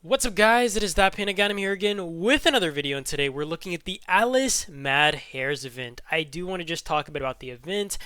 What's up guys, it is That Panagon. I'm here again with another video, and today we're looking at the Alice Mad Hares event. I do want to just talk a bit about the event.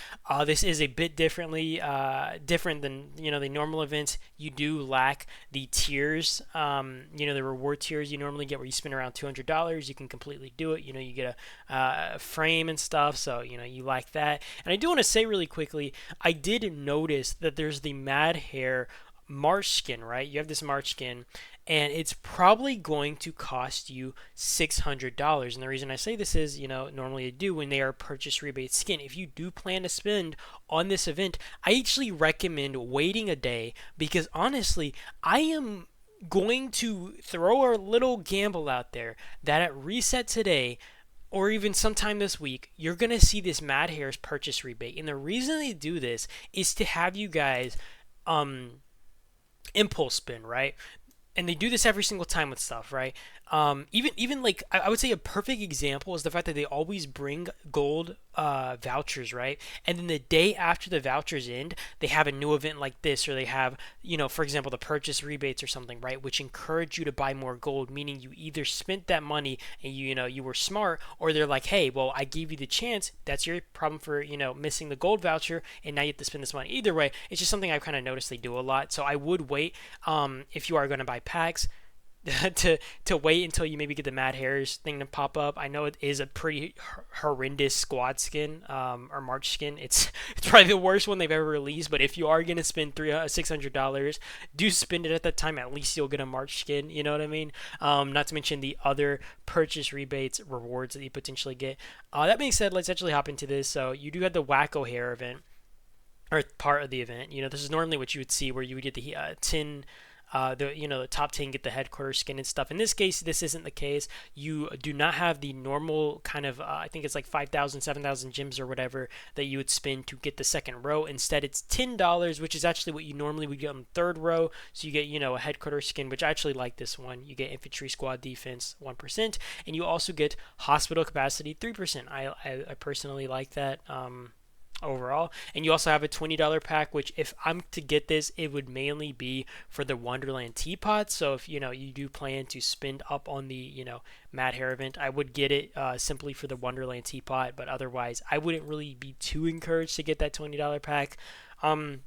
This is a bit different than the normal events. You do lack the tiers, the reward tiers you normally get where you spend around $200. You can completely do it. You get a frame and stuff, so you lack that. And I do want to say really quickly, I did notice that there's the Mad Hare March skin, right? You have this March skin, and it's probably going to cost you $600. And the reason I say this is, normally I do when they are purchase rebate skin. If you do plan to spend on this event, I actually recommend waiting a day because honestly, I am going to throw a little gamble out there that at reset today, or even sometime this week, you're going to see this Mad Hares purchase rebate. And the reason they do this is to have you guys impulse spin, right? And they do this every single time with stuff, right? Even like I would say a perfect example is the fact that they always bring gold vouchers, right? And then the day after the vouchers end, they have a new event like this, or they have, for example, the purchase rebates or something, right? Which encourage you to buy more gold, meaning you either spent that money and you were smart, or they're like, hey, well, I gave you the chance. That's your problem for missing the gold voucher, and now you have to spend this money. Either way, it's just something I've kind of noticed they do a lot. So I would wait if you are going to buy packs. to wait until you maybe get the Mad Hares thing to pop up. I know it is a pretty horrendous squad skin or March skin. It's probably the worst one they've ever released. But if you are gonna spend $600, do spend it at that time. At least you'll get a March skin. You know what I mean? Not to mention the other purchase rebates, rewards that you potentially get. That being said, let's actually hop into this. So you do have the Wacko Hair event, or part of the event. This is normally what you would see, where you would get the 10. The top 10 get the headquarters skin and stuff. In this case, this isn't the case. You do not have the normal kind of I think it's like 5,000, 7,000 gems or whatever that you would spend to get the second row. Instead, it's $10, which is actually what you normally would get on the third row. So you get a headquarters skin, which I actually like this one. You get infantry squad defense 1%, and you also get hospital capacity 3%. I personally like that. Overall, and you also have a $20 pack, which if I'm to get this, it would mainly be for the Wonderland teapot. So if you do plan to spend up on the Mad Hare event, I would get it simply for the Wonderland teapot, but otherwise I wouldn't really be too encouraged to get that $20 pack. And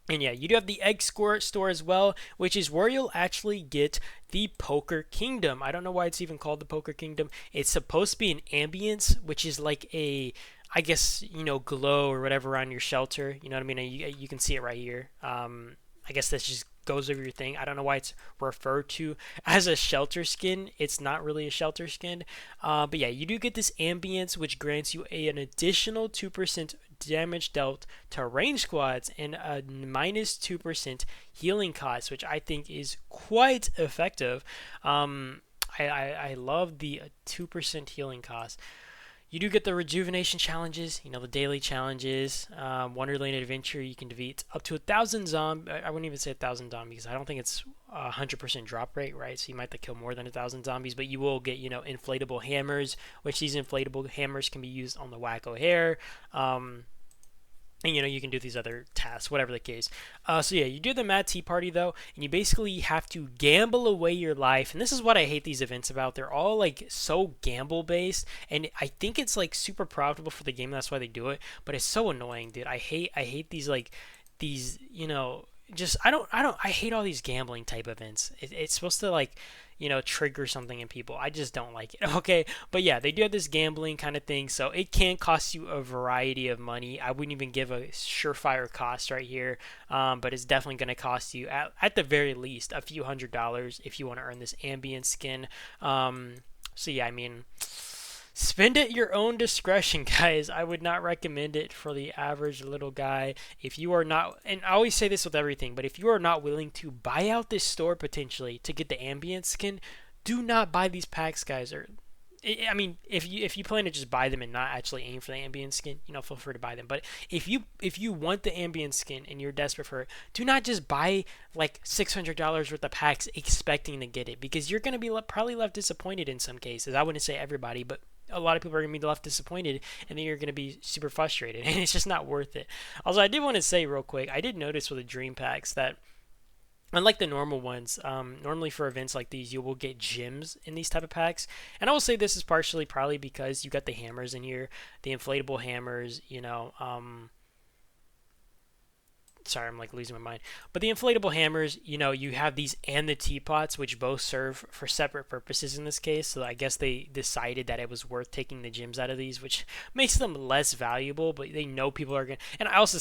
yeah, you do have the egg store as well, which is where you'll actually get the Poker Kingdom. I don't know why it's even called the Poker Kingdom. It's supposed to be an ambience, which is like I guess, glow or whatever on your shelter. You know what I mean? You can see it right here. I guess this just goes over your thing. I don't know why it's referred to as a shelter skin. It's not really a shelter skin. But yeah, you do get this ambience, which grants you an additional 2% damage dealt to range squads and a minus 2% healing cost, which I think is quite effective. I love the 2% healing cost. You do get the rejuvenation challenges, the daily challenges. Wonderland Adventure, you can defeat up to 1,000 zombies. I wouldn't even say 1,000 zombies, because I don't think it's 100% drop rate, right? So you might have to kill more than 1,000 zombies, but you will get, inflatable hammers, which these inflatable hammers can be used on the Wacko Hare. And you can do these other tasks, whatever the case. So yeah, you do the Mad Tea Party though, and you basically have to gamble away your life. And this is what I hate these events about. They're all like so gamble based, and I think it's like super profitable for the game. That's why they do it. But it's so annoying, dude. I hate these just I hate all these gambling type events. It's supposed to trigger something in people. I just don't like it. Okay, but yeah, they do have this gambling kind of thing, so it can cost you a variety of money. I wouldn't even give a surefire cost right here, but it's definitely going to cost you at the very least a few $100s if you want to earn this ambient skin. So yeah, I mean, spend at your own discretion, guys. I would not recommend it for the average little guy. If you are not, and I always say this with everything, but if you are not willing to buy out this store potentially to get the ambient skin, do not buy these packs, guys. Or, I mean, if you plan to just buy them and not actually aim for the ambient skin, feel free to buy them. But if you want the ambient skin and you're desperate for it, do not just buy like $600 worth of packs expecting to get it, because you're gonna be probably left disappointed in some cases. I wouldn't say everybody, but a lot of people are going to be left disappointed, and then you're going to be super frustrated, and it's just not worth it. Also, I did want to say real quick, I did notice with the dream packs that Unlike the normal ones, normally for events like these, you will get gems in these type of packs. And I will say this is partially probably because you got the hammers in here, the inflatable hammers. Sorry, I'm like losing my mind. But the inflatable hammers, you have these and the teapots, which both serve for separate purposes in this case. So I guess they decided that it was worth taking the gems out of these, which makes them less valuable. But they know people are gonna, and I also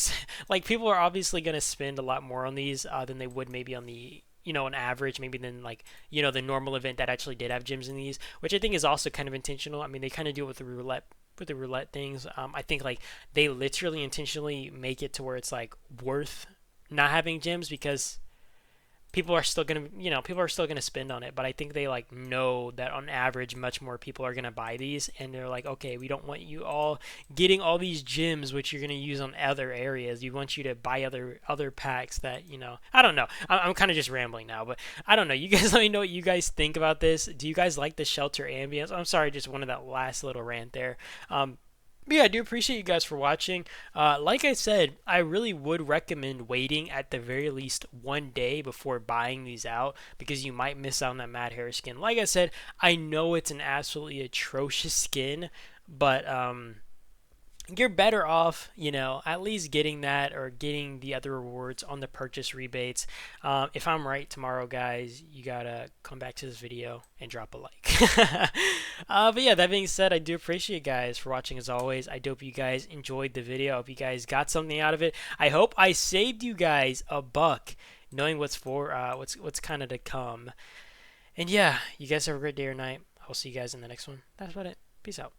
like people are obviously gonna spend a lot more on these than they would maybe on the an average maybe than like the normal event that actually did have gems in these, which I think is also kind of intentional. I mean, they kind of do it with the roulette things. I think like they literally intentionally make it to where it's like worth not having gems because people are still gonna spend on it. But I think they like know that on average, much more people are gonna buy these, and they're like, okay, we don't want you all getting all these gems which you're gonna use on other areas. We want you to buy other packs that I don't know. I'm kind of just rambling now, but I don't know. You guys let me know what you guys think about this. Do you guys like the shelter ambience? I'm sorry, just wanted that last little rant there. But yeah, I do appreciate you guys for watching. Like I said, I really would recommend waiting at the very least 1 day before buying these out because you might miss out on that Mad Hair skin. Like I said, I know it's an absolutely atrocious skin, but you're better off, at least getting that or getting the other rewards on the purchase rebates. If I'm right tomorrow, guys, you gotta come back to this video and drop a like. But yeah, that being said, I do appreciate you guys for watching as always. I do hope you guys enjoyed the video. I hope you guys got something out of it. I hope I saved you guys a buck, knowing what's kind of to come. And yeah, you guys have a great day or night. I'll see you guys in the next one. That's about it. Peace out.